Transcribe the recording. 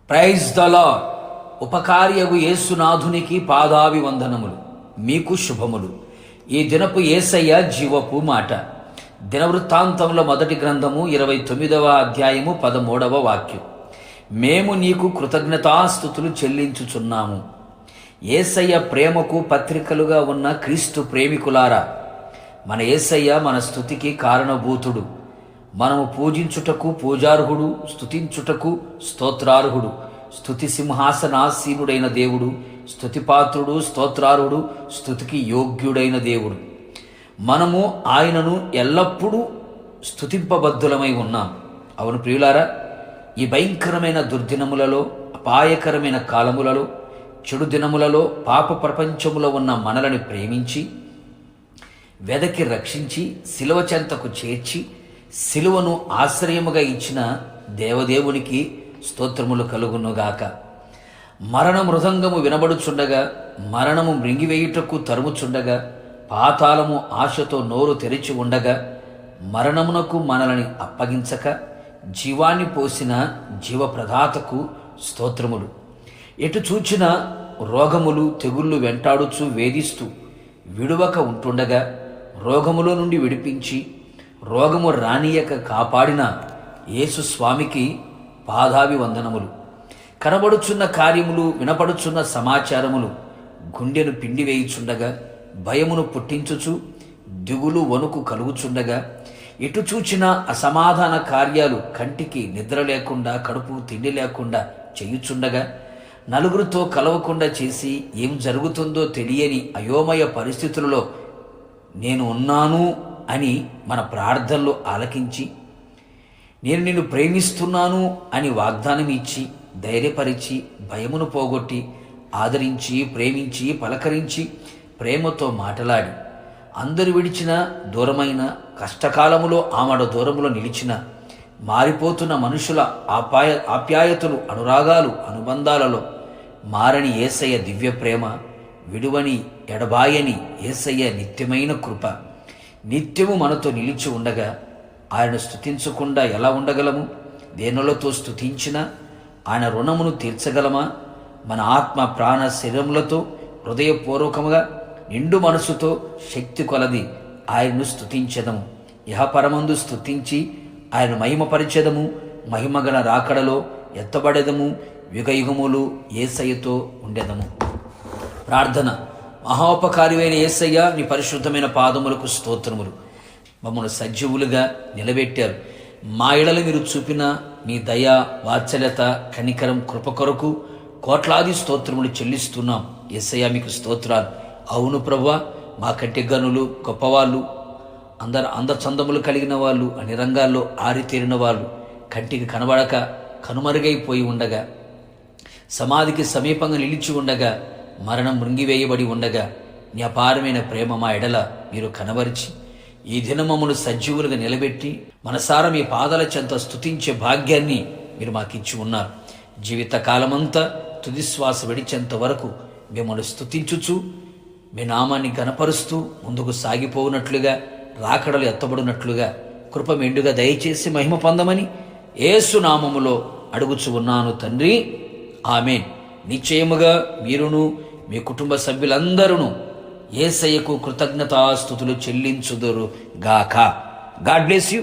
Praise the lord. ఉపకార్యగు యేసునాథునికి పాదాభివందనములు. మీకు శుభములు. ఈ దినపు యేసయ్య జీవపు మాట. దినవృత్తాంతముల మొదటి గ్రంథము 29వ అధ్యాయము 13వ వాక్యం. మేము నీకు కృతజ్ఞతాస్తుతులు చెల్లించుచున్నాము. యేసయ్య ప్రేమకు పత్రికలుగా ఉన్న క్రీస్తు ప్రేమికులారా, మన యేసయ్య మన స్తుతికి కారణభూతుడు. మనము పూజించుటకు పూజార్హుడు, స్తుతించుటకు స్తోత్రార్హుడు. స్తుతి సింహాసనాసీనుడైన దేవుడు, స్తుతిపాత్రుడు, స్తోత్రార్హుడు, స్తుతికి యోగ్యుడైన దేవుడు. మనము ఆయనను ఎల్లప్పుడూ స్తుతింపబద్ధులమై ఉన్నాం. అవును ప్రియులారా, ఈ భయంకరమైన దుర్దినములలో, అపాయకరమైన కాలములలో, చెడు దినములలో, పాప ప్రపంచములో ఉన్న మనలను ప్రేమించి, వెదకి రక్షించి, శిలువ చెంతకు చేర్చి, శిలువను ఆశ్రయముగా ఇచ్చిన దేవదేవునికి స్తోత్రములు కలుగునుగాక. మరణ మృదంగము వినబడుచుండగా, మరణము మృంగివేయుటకు తరుముచుండగా, పాతాళము ఆశతో నోరు తెరిచి ఉండగా, మరణమునకు మనల్ని అప్పగించక జీవాన్ని పోసిన జీవప్రదాతకు స్తోత్రములు. ఎటు చూచిన రోగములు, తెగుళ్ళు వెంటాడుచు వేధిస్తూ విడువక ఉంటుండగా, రోగములో నుండి విడిపించి రోగము రానియక కాపాడిన యేసు స్వామికి పాదాభివందనములు. కనబడుచున్న కార్యములు, వినపడుచున్న సమాచారములు గుండెను పిండివేయుచుండగా, భయమును పుట్టించుచు దిగులు వణుకు కలుగుచుండగా, ఎటు చూచిన అసమాధాన కార్యాలు కంటికి నిద్ర లేకుండా, కడుపు తిండి లేకుండా చేయుచుండగా, నలుగురితో కలవకుండా చేసి ఏం జరుగుతుందో తెలియని అయోమయ పరిస్థితులలో నేను ఉన్నాను అని మన ప్రార్థనలు ఆలకించి, నేను నిన్ను ప్రేమిస్తున్నాను అని వాగ్దానం ఇచ్చి, ధైర్యపరిచి, భయమును పోగొట్టి, ఆదరించి, ప్రేమించి, పలకరించి, ప్రేమతో మాటలాడి, అందరు విడిచిన దూరమైన, కష్టకాలములో ఆమడ దూరములో నిలిచిన, మారిపోతున్న మనుషుల ఆప్యాయతలు, అనురాగాలు, అనుబంధాలలో మారని యేసయ్య దివ్య ప్రేమ, విడువని ఎడబాయని యేసయ్య నిత్యమైన కృప నిత్యము మనతో నిలిచి ఉండగా, ఆయన స్తుతించకుండా ఎలా ఉండగలము? వేణులతో స్తుతించినా ఆయన రుణమును తీర్చగలమా? మన ఆత్మ, ప్రాణ, శరీరములతో హృదయపూర్వకముగా నిండు మనసుతో శక్తి కొలది ఆయనను స్తుతించెదము. ఇహపరమందు స్తుతించి ఆయన మహిమపరిచెదము. మహిమగల రాకడలో ఎత్తబడెదము. యుగయుగములు యేసయ్యతో ఉండెదము. ప్రార్థన. మహోపకారివైన యేసయ్య, నీ పరిశుద్ధమైన పాదములకు స్తోత్రములు. మమ్మల్ని సజీవులుగా నిలబెట్టారు. మా ఎడల మీరు చూపిన మీ దయ, వాత్సల్యత, కనికరం, కృప కొరకు కోట్లాది స్తోత్రములు చెల్లిస్తున్నాం. యేసయ్య, మీకు స్తోత్రాలు. అవును ప్రభువా, మాకంటే గనులు, గొప్పవాళ్ళు, అందచందములు కలిగిన వాళ్ళు, అన్ని రంగాల్లో ఆరితేరిన వాళ్ళు కంటికి కనబడక కనుమరుగైపోయి ఉండగా, సమాధికి సమీపంగా నిలిచి ఉండగా, మరణం మృంగివేయబడి ఉండగా, నీ అపారమైన ప్రేమ మా ఎడల మీరు కనబరిచి, ఈ దినమమును సజీవులుగా నిలబెట్టి మనసారా మీ పాదాల చెంత స్తుతించే భాగ్యాన్ని మీరు మాకిచ్చి ఉన్నారు. జీవితకాలమంతా తుదిశ్వాస విడిచేంత వరకు మిమ్మల్ని స్తుతించుచు, మీ నామాన్ని గణపరుస్తూ ముందుకు సాగిపోవునట్లుగా, రాకడలు ఎత్తబడినట్లుగా కృప మెండుగా దయచేసి మహిమ పొందమని యేసు నామములో అడుగుచు ఉన్నాను తండ్రి. ఆమేన్. నిశ్చయముగా మీరును మీ కుటుంబ సభ్యులందరూ యేసయ్యకు కృతజ్ఞతాస్తుతులు చెల్లించుదురు గాక. God bless you.